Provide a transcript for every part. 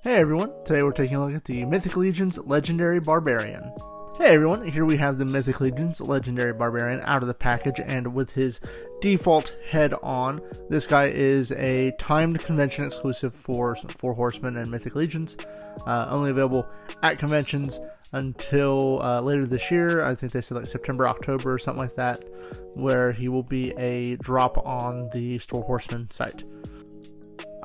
Hey everyone, today we're taking a look at the Mythic Legion's Legendary Barbarian. Hey everyone, here we have the Mythic Legion's Legendary Barbarian out of the package and with his default head on. This guy is a timed convention exclusive for Four Horsemen and Mythic Legions. Only available at conventions until later this year. I think they said like September, October or something like that, where he will be a drop on the Four Horsemen site.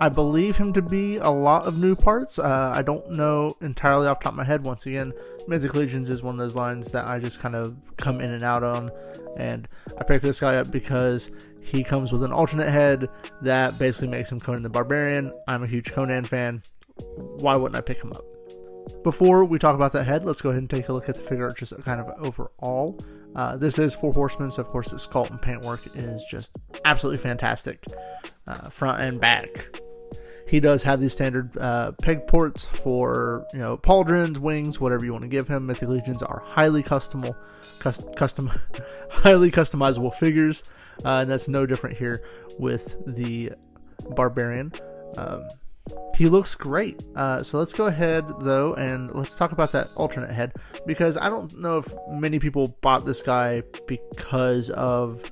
I believe him to be a lot of new parts. I don't know entirely off the top of my head. Once again, Mythic Legions is one of those lines that I just kind of come in and out on. And I picked this guy up because he comes with an alternate head that basically makes him Conan the Barbarian. I'm a huge Conan fan. Why wouldn't I pick him up? Before we talk about that head, let's go ahead and take a look at the figure art just kind of overall. This is Four Horsemen, so of course the sculpt and paintwork is just absolutely fantastic, front and back. He does have these standard peg ports for, pauldrons, wings, whatever you want to give him. Mythic Legions are highly highly customizable figures, and that's no different here with the Barbarian. He looks great. So let's go ahead though and let's talk about that alternate head, because I don't know if many people bought this guy because of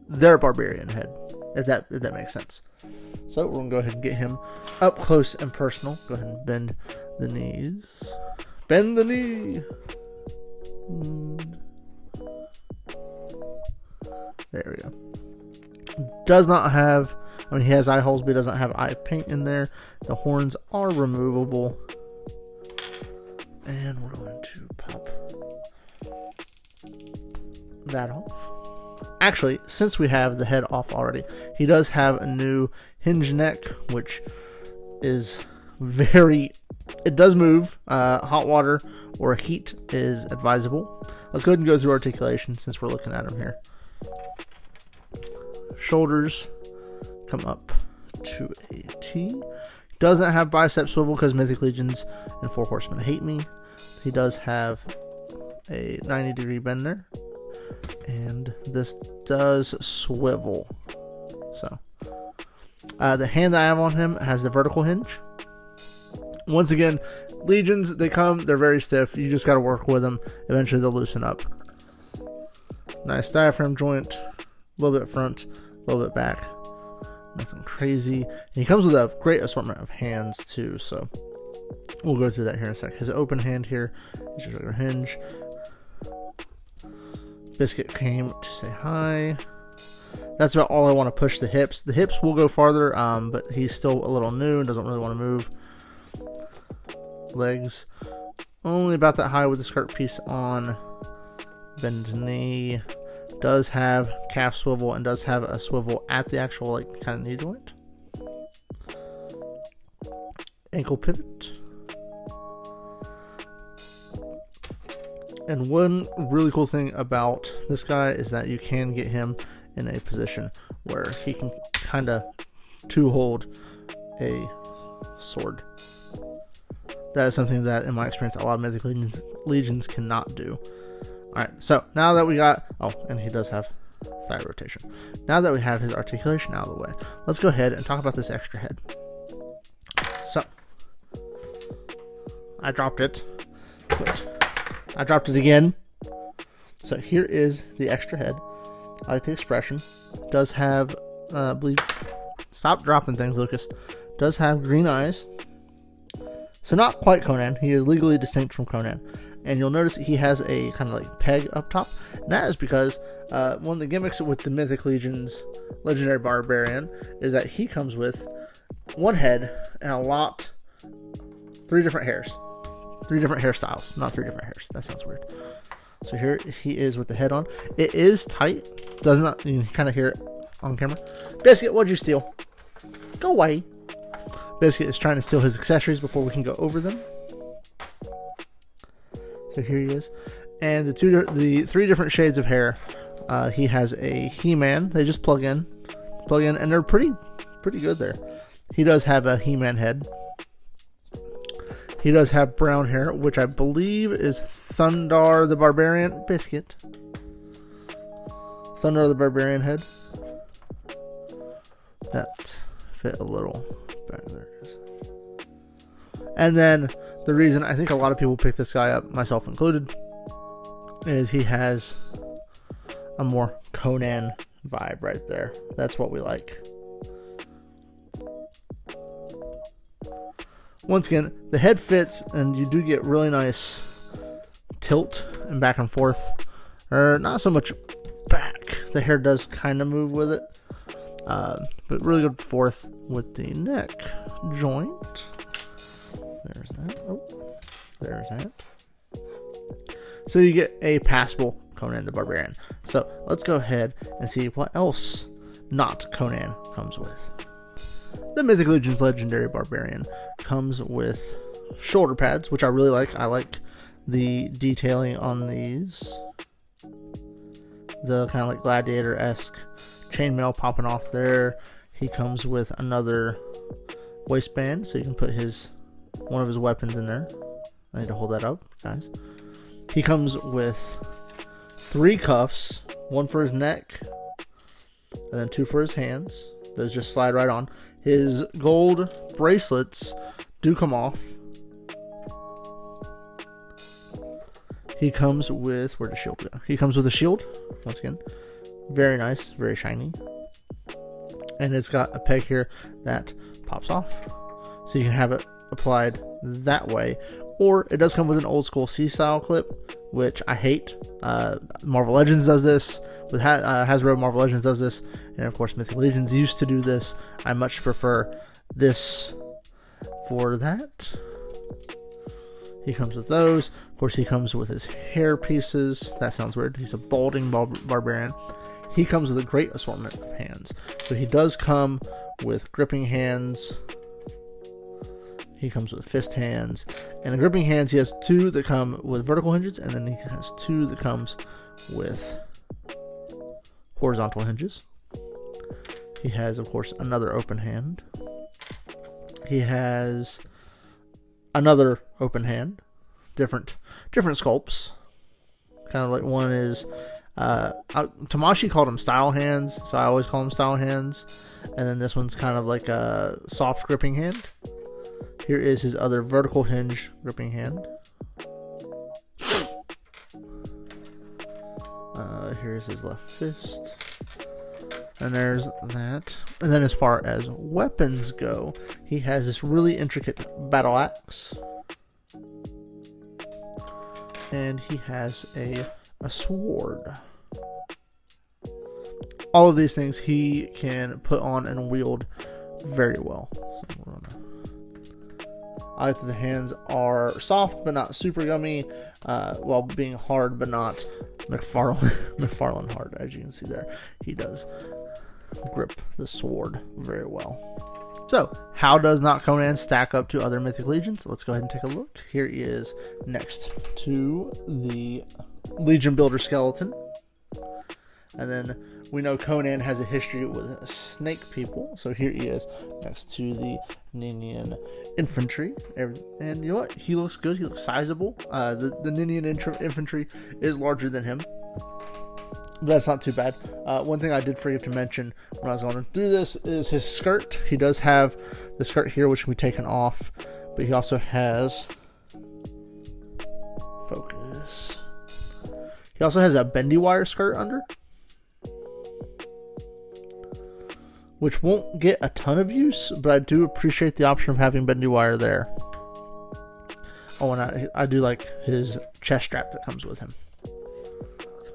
their Barbarian head, if that makes sense. So we're going to go ahead and get him up close and personal. Go ahead and bend the knees. Bend the knee. There we go. Does not have, he has eye holes, but he doesn't have eye paint in there. The horns are removable. And we're going to pop that off. Actually, since we have the head off already, he does have a new hinge neck, which is it does move. Hot water or heat is advisable. Let's go ahead and go through articulation since we're looking at him here. Shoulders come up to a T. Doesn't have bicep swivel because Mythic Legions and Four Horsemen hate me. He does have a 90-degree bend there. And this does swivel. So the hand that I have on him has the vertical hinge. Once again, Legions, they're very stiff. You just got to work with them. Eventually they'll loosen up. Nice diaphragm joint. A little bit front, a little bit back. Nothing crazy. And he comes with a great assortment of hands too, so we'll go through that here in a sec. His open hand here is just regular hinge. Biscuit came to say hi. That's about all I want to push the hips. The hips will go farther, but he's still a little new and doesn't really want to move. Legs only about that high with the skirt piece on. Bend knee. Does have calf swivel and does have a swivel at the actual kind of knee joint. Ankle pivot. And one really cool thing about this guy is that you can get him in a position where he can kind of two-hold a sword. That is something that, in my experience, a lot of Mythic Legions cannot do. Alright, so now that we got... Oh, and he does have thigh rotation. Now that we have his articulation out of the way, let's go ahead and talk about this extra head. So, I dropped it. I dropped it again. So here is the extra head. I like the expression. Does have, I believe, stop dropping things, Lucas. Does have green eyes. So not quite Conan. He is legally distinct from Conan. And you'll notice he has a kind of peg up top. And that is because one of the gimmicks with the Mythic Legion's Legendary Barbarian is that he comes with one head and three different hairs. 3 different hairstyles, not 3 different hairs. That sounds weird. So here he is with the head on. It is tight. Does not, you can kind of hear it on camera. Biscuit, what'd you steal? Go away. Biscuit is trying to steal his accessories before we can go over them. So here he is. And the 3 different shades of hair. He has a He-Man. They just plug in, and they're pretty good there. He does have a He-Man head. He does have brown hair, which I believe is Thundar the Barbarian. Biscuit. Thundar the Barbarian head. That fit a little back there. It is. And then the reason I think a lot of people pick this guy up, myself included, is he has a more Conan vibe right there. That's what we like. Once again, the head fits, and you do get really nice tilt and back and forth. Or not so much back. The hair does kind of move with it. But really good forth with the neck joint. There's that. Oh, there's that. So you get a passable Conan the Barbarian. So let's go ahead and see what else not Conan comes with. The Mythic Legion's Legendary Barbarian comes with shoulder pads, which I really like. I like the detailing on these. The kind of like gladiator-esque chainmail popping off there. He comes with another waistband, so you can put one of his weapons in there. I need to hold that up, guys. He comes with 3 cuffs, 1 for his neck, and then 2 for his hands. Those just slide right on. His gold bracelets do come off. He comes with, where'd the shield go? He comes with a shield, once again. Very nice, very shiny. And it's got a peg here that pops off. So you can have it applied that way. Or it does come with an old school C-style clip, which I hate. Marvel Legends does this. With Hasbro, Marvel Legends does this. And of course, Mythic Legends used to do this. I much prefer this for that. He comes with those. Of course, he comes with his hair pieces. That sounds weird. He's a balding barbarian. He comes with a great assortment of hands. So he does come with gripping hands. He comes with fist hands. And the gripping hands, he has 2 that come with vertical hinges, and then he has 2 that comes with horizontal hinges. He has, of course, another open hand. He has another open hand. Different sculpts. Kind of like one is Tamashi called them style hands, so I always call them style hands. And then this one's kind of like a soft gripping hand. Here is his other vertical hinge gripping hand. Here's his left fist. And there's that. And then as far as weapons go, he has this really intricate battle axe. And he has a sword. All of these things he can put on and wield very well. So I like that the hands are soft but not super gummy, while being hard but not McFarlane hard. As you can see there, he does grip the sword very well. So, how does not Conan stack up to other Mythic Legions? Let's go ahead and take a look. Here he is next to the Legion Builder skeleton. And then we know Conan has a history with snake people. So here he is next to the Ninian infantry. And you know what? He looks good. He looks sizable. The Ninian infantry is larger than him. But that's not too bad. One thing I did forget to mention when I was going through this is his skirt. He does have the skirt here, which can be taken off. But he also has... Focus. He also has a bendy wire skirt under, which won't get a ton of use, but I do appreciate the option of having bendy wire there. Oh, and I do like his chest strap that comes with him.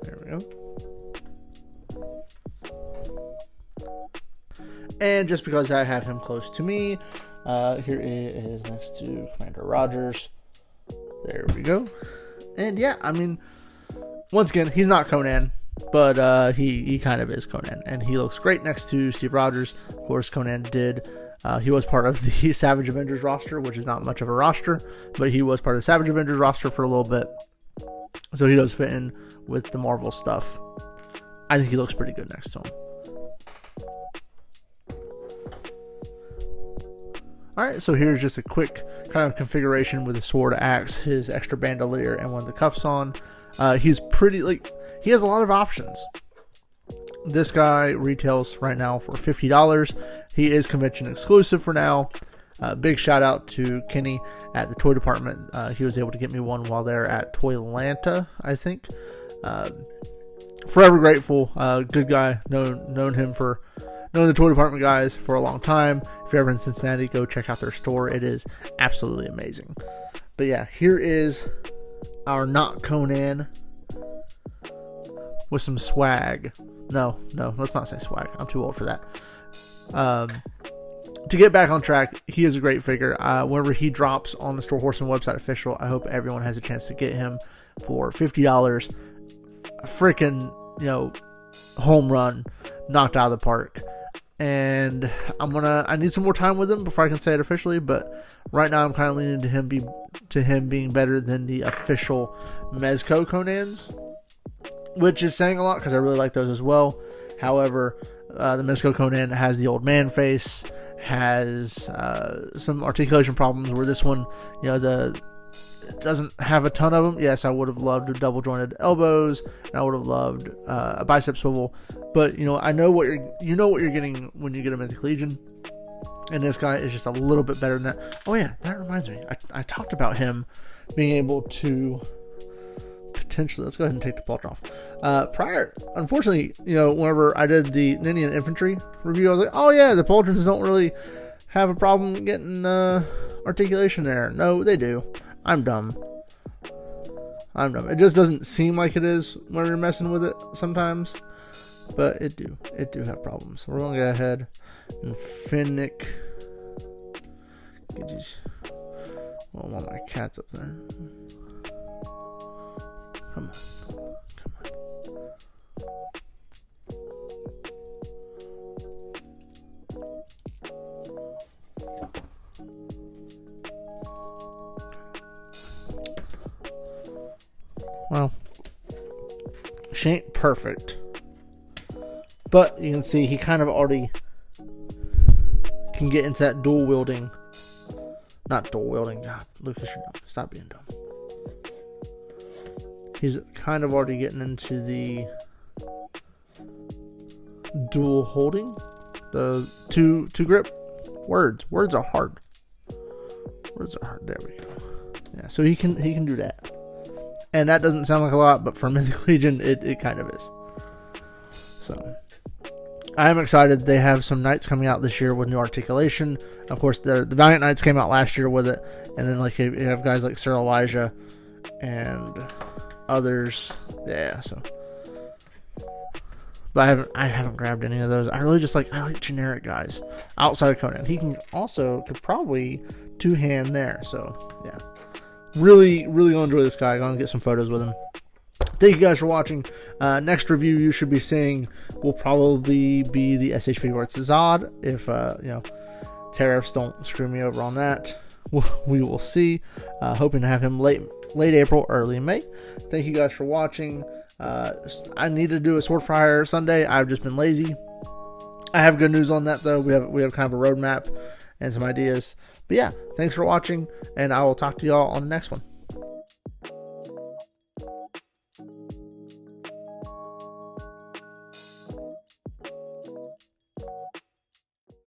There we go. And just because I have him close to me, here he is next to Commander Rogers. There we go. And yeah, I mean, once again, he's not Conan, but he kind of is Conan, and he looks great next to Steve Rogers. Of course, Conan he was part of the Savage Avengers roster, which is not much of a roster, but he was part of the Savage Avengers roster for a little bit, so he does fit in with the Marvel stuff. I think he looks pretty good next to him. Alright, so here's just a quick kind of configuration with the sword, axe, his extra bandolier, and one of the cuffs on. He's pretty, he has a lot of options. This guy retails right now for $50. He is convention exclusive for now. Big shout out to Kenny at the toy department. He was able to get me one while they're at Toylanta, I think. Forever grateful. Good guy. Known the toy department guys for a long time. If you're ever in Cincinnati, go check out their store. It is absolutely amazing. But yeah, here is our not Conan with some swag. No, let's not say swag. I'm too old for that. To get back on track, he is a great figure. Whenever he drops on the Store Horseman website official, I hope everyone has a chance to get him for $50. A freaking, home run, knocked out of the park. And I need some more time with him before I can say it officially, but right now I'm kind of leaning to him being better than the official Mezco Conans, which is saying a lot because I really like those as well. However, the Mezco Conan has the old man face, has some articulation problems where this one, it doesn't have a ton of them. Yes, I would have loved double jointed elbows, and I would have loved a bicep swivel. But I know what you're getting when you get a Mythic Legion, and this guy is just a little bit better than that. Oh yeah, that reminds me. I talked about him being able to potentially. Let's go ahead and take the pauldron off. Unfortunately, whenever I did the Ninian Infantry review, I was like, oh yeah, the pauldrons don't really have a problem getting articulation there. No, they do. I'm dumb. It just doesn't seem like it is when you're messing with it sometimes, but it do have problems. So we're gonna go ahead and Finnick. Get these. Well, I want my cats up there. Come on. Well, she ain't perfect, but you can see he kind of already can get into that dual wielding. Not dual wielding. God, Lucas, you're dumb. Stop being dumb. He's kind of already getting into the dual holding, the two grip. Words are hard. There we go. Yeah, so he can do that. And that doesn't sound like a lot, but for Mythic Legion, it kind of is. So, I am excited. They have some knights coming out this year with new articulation. Of course, the Valiant Knights came out last year with it. And then you have guys like Sir Elijah and others. Yeah, so. But I haven't grabbed any of those. I like generic guys outside of Conan. He could probably two-hand there. So, yeah. Really, really gonna enjoy this guy. Gonna get some photos with him. Thank you guys for watching. Next review you should be seeing will probably be the SH Figure Arts Zod. If tariffs don't screw me over on that, we will see. Hoping to have him late April, early May. Thank you guys for watching. I need to do a Sword for Hire Sunday. I've just been lazy. I have good news on that though. We have kind of a roadmap and some ideas. But yeah, thanks for watching, and I will talk to y'all on the next one.